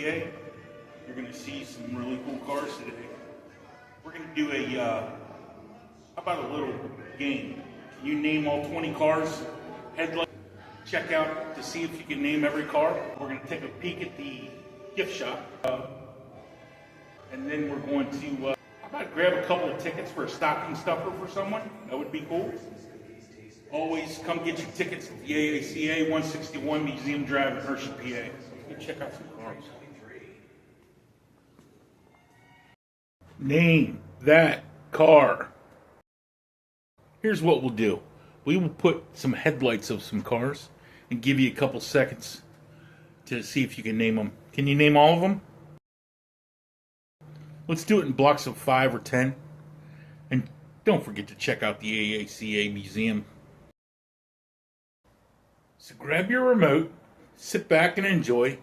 PA. You're going to see some really cool cars today. We're going to do a, how about a little game? Can you name all 20 cars? Headlight. Check out to see if you can name every car. We're going to take a peek at the gift shop. And then we're going to, how about grab a couple of tickets for a stocking stuffer for someone? That would be cool. Always come get your tickets at the AACA 161 Museum Drive in Hershey, PA. Let's check out some cars. Name that car. Here's what we'll do. We will put some headlights of some cars and give you a couple seconds to see if you can name them. Can you name all of them? Let's do it in blocks of 5 or 10. And don't forget to check out the AACA museum. So grab your remote, sit back and enjoy,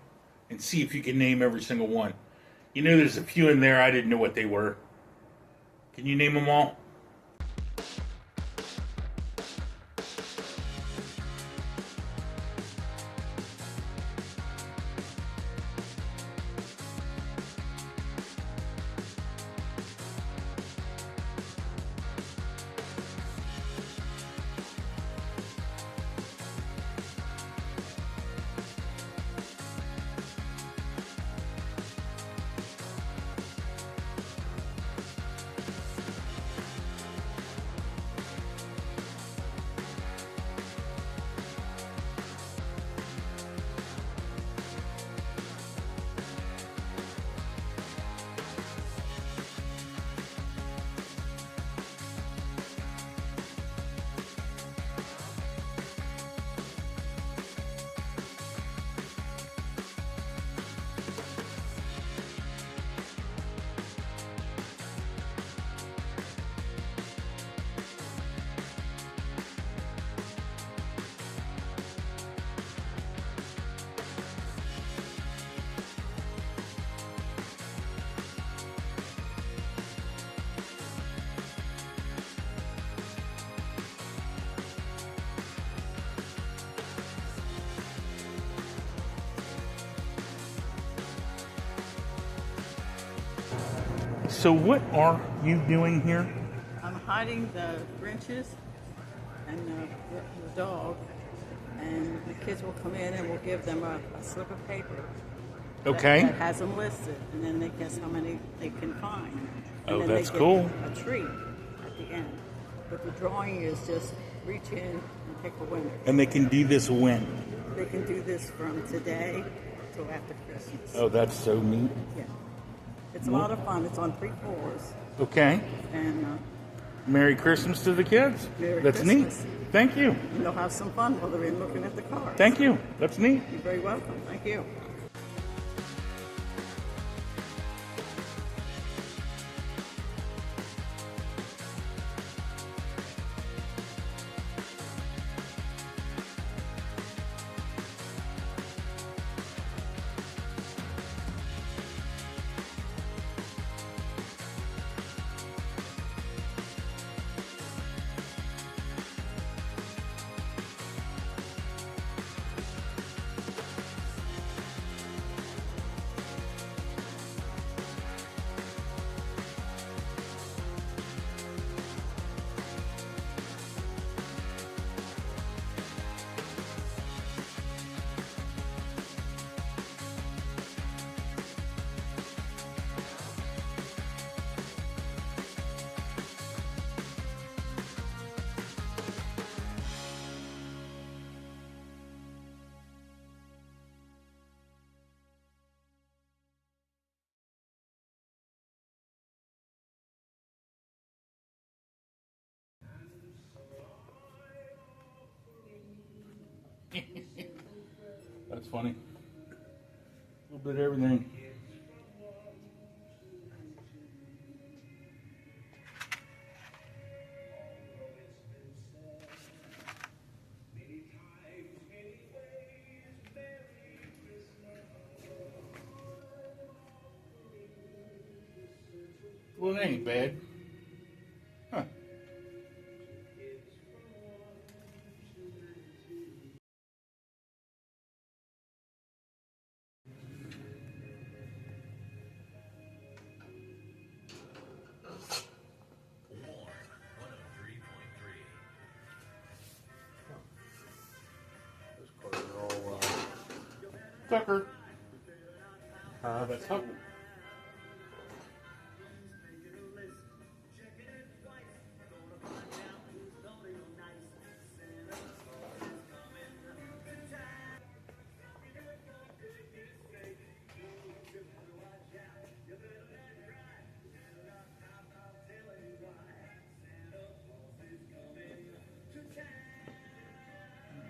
and see if you can name every single one. You know there's a few in there I didn't know what they were. Can you name them all? So what are you doing here? I'm hiding the wrenches and the dog, and the kids will come in and we'll give them a slip of paper that has them listed, and then they guess how many they can find. And then that's they get cool. a treat at the end. But the drawing is just reach in and pick a winner. And they can do this when? They can do this from today till after Christmas. Oh, that's so neat. Yeah. It's a lot of fun. It's on 3 floors. Okay. And Merry Christmas to the kids. Merry That's Christmas. neat. Thank you. And they'll have some fun while they're in looking at the cars. Thank you. That's neat. You're very welcome. Thank you. That's funny. A little bit of everything. Well, it ain't bad. Huh. Tucker. That's Tucker.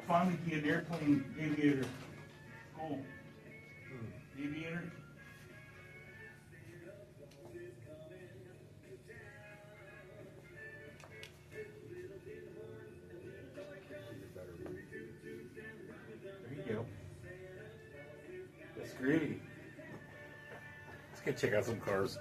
Finally be an airplane aviator. Cool. Aviator. There you go. That's great. Let's go check out some cars.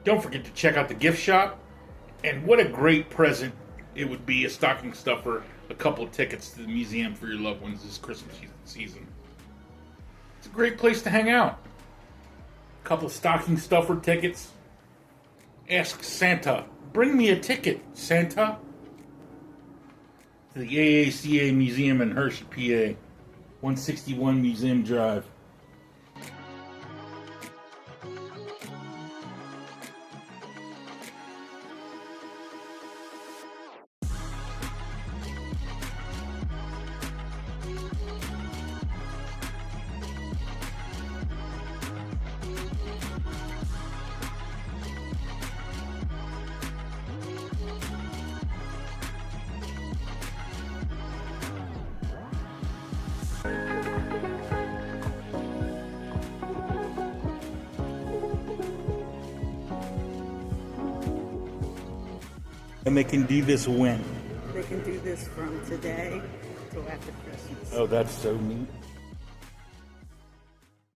Don't forget to check out the gift shop. And what a great present it would be, a stocking stuffer, a couple of tickets to the museum for your loved ones this Christmas season. It's a great place to hang out. A couple of stocking stuffer tickets. Ask Santa, bring me a ticket, Santa. To the AACA Museum in Hershey, PA. 161 Museum Drive. And they can do this when? They can do this from today till after Christmas. Oh, that's so neat.